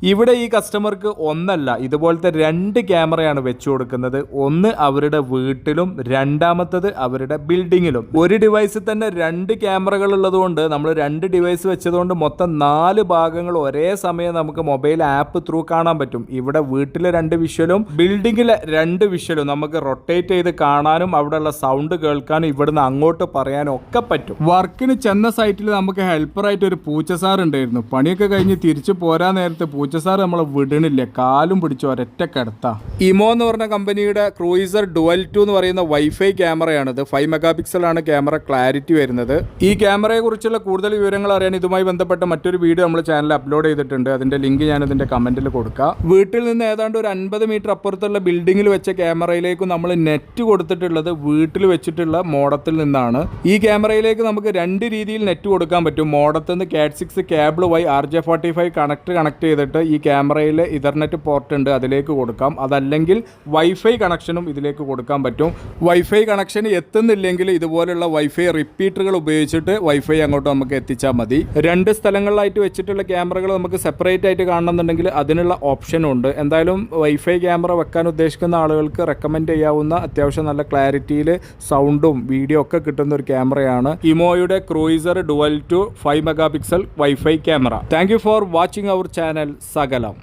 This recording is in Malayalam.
ഇവിടെ ഈ കസ്റ്റമർക്ക് ഒന്നല്ല ഇതുപോലത്തെ 2 ക്യാമറയാണ് വെച്ചു കൊടുക്കുന്നത്. ഒന്ന് അവരുടെ വീട്ടിലും രണ്ടാമത്തത് അവരുടെ ബിൽഡിങ്ങിലും. ഒരു ഡിവൈസിൽ തന്നെ 2 ക്യാമറകൾ ഉള്ളതുകൊണ്ട് നമ്മൾ 2 ഡിവൈസ് വെച്ചതുകൊണ്ട് മൊത്തം 4 ഭാഗങ്ങൾ ഒരേ സമയം നമുക്ക് മൊബൈൽ ആപ്പ് ത്രൂ കാണാൻ പറ്റും. ഇവിടെ വീട്ടിലെ 2 വിഷ്വലും ബിൽഡിങ്ങിലെ 2 വിഷ്വലും നമുക്ക് റൊട്ടേറ്റ് ചെയ്ത് കാണാനും അവിടെയുള്ള സൗണ്ട് കേൾക്കാനും ഇവിടുന്ന് അങ്ങോട്ട് പറയാനും ഒക്കെ പറ്റും. വർക്കിന് ചെന്ന സൈറ്റിൽ നമുക്ക് ഹെൽപ്പറായിട്ട് ഒരു പൂച്ചസാർ ഉണ്ടായിരുന്നു. പണിയൊക്കെ കഴിഞ്ഞ് തിരിച്ചു പോരാൻ നേരത്തെ പൂച്ചസാർ നമ്മളെ വിടണില്ല, കാലും പിടിച്ച് ഒരൊറ്റ കിടത്താ. ഇമോ എന്ന് പറഞ്ഞ കമ്പനിയുടെ ക്രൂയിസർ ഡുവൽ 2 എന്ന് പറയുന്ന വൈഫൈ ക്യാമറയാണിത്. 5 മെഗാ പിക്സലാണ് ക്യാമറ ക്ലാരിറ്റി വരുന്നത്. ഈ ക്യാമറയെ കുറിച്ചുള്ള കൂടുതൽ വിവരങ്ങൾ അറിയാൻ ഇതുമായി ബന്ധപ്പെട്ട മറ്റൊരു വീഡിയോ നമ്മൾ ചാനലിൽ അപ്ലോഡ് ചെയ്തിട്ടുണ്ട്. അതിന്റെ ലിങ്ക് ഞാൻ ഇതിന്റെ കമന്റിൽ കൊടുക്കാം. വീട്ടിൽ നിന്ന് ഏതാണ്ട് ഒരു 50 മീറ്റർ അപ്പുറത്തുള്ള ബിൽഡിങ്ങിൽ വെച്ച ക്യാമറയിലേക്ക് നമ്മൾ നെറ്റ് കൊടുത്തിട്ടുള്ളത് വീട്ടിൽ വെച്ചിട്ടുള്ള മോഡത്തിൽ നിന്നാണ്. ഈ ക്യാമറയിലേക്ക് നമുക്ക് 2 രീതിയിൽ നെറ്റ് കൊടുക്കാൻ പറ്റും. മോഡത്തിൽ നിന്ന് കാറ്റ് 6 കേബിൾ വഴി RJ45 കണക്ട് ചെയ്തിട്ട് ഈ ക്യാമറയിൽ ഇഥർനെറ്റ് പോർട്ട് ഉണ്ട്, അതിലേക്ക് കൊടുക്കാം. അതല്ലെങ്കിൽ വൈഫൈ കണക്ഷനും ഇതിലേക്ക് കൊടുക്കാൻ പറ്റും. വൈഫൈ കണക്ഷൻ എത്തുന്നില്ലെങ്കിൽ ഇതുപോലുള്ള വൈഫൈ റിപ്പീറ്ററുകൾ ഉപയോഗിച്ചിട്ട് വൈഫൈ അങ്ങോട്ട് നമുക്ക് എത്തിച്ചാൽ മതി. 2 സ്ഥലങ്ങളിലായിട്ട് വെച്ചിട്ടുള്ള ക്യാമറകൾ നമുക്ക് സെപ്പറേറ്റ് ആയിട്ട് കാണണമെന്നുണ്ടെങ്കിൽ അതിനുള്ള ഓപ്ഷനും ഉണ്ട്. എന്തായാലും വൈഫൈ ക്യാമറ വെക്കാൻ ഉദ്ദേശിക്കുന്ന ആളുകൾക്ക് റെക്കമെൻഡ് ചെയ്യാവുന്ന അത്യാവശ്യം നല്ല ക്ലാരിറ്റിയിൽ സൗണ്ടും വീഡിയോ ഒക്കെ കിട്ടുന്ന ഒരു ക്യാമറയാണ് ഇമോയുടെ cruiser dual 2 5 megapixel wifi camera. Thank you for watching our channel സകലം.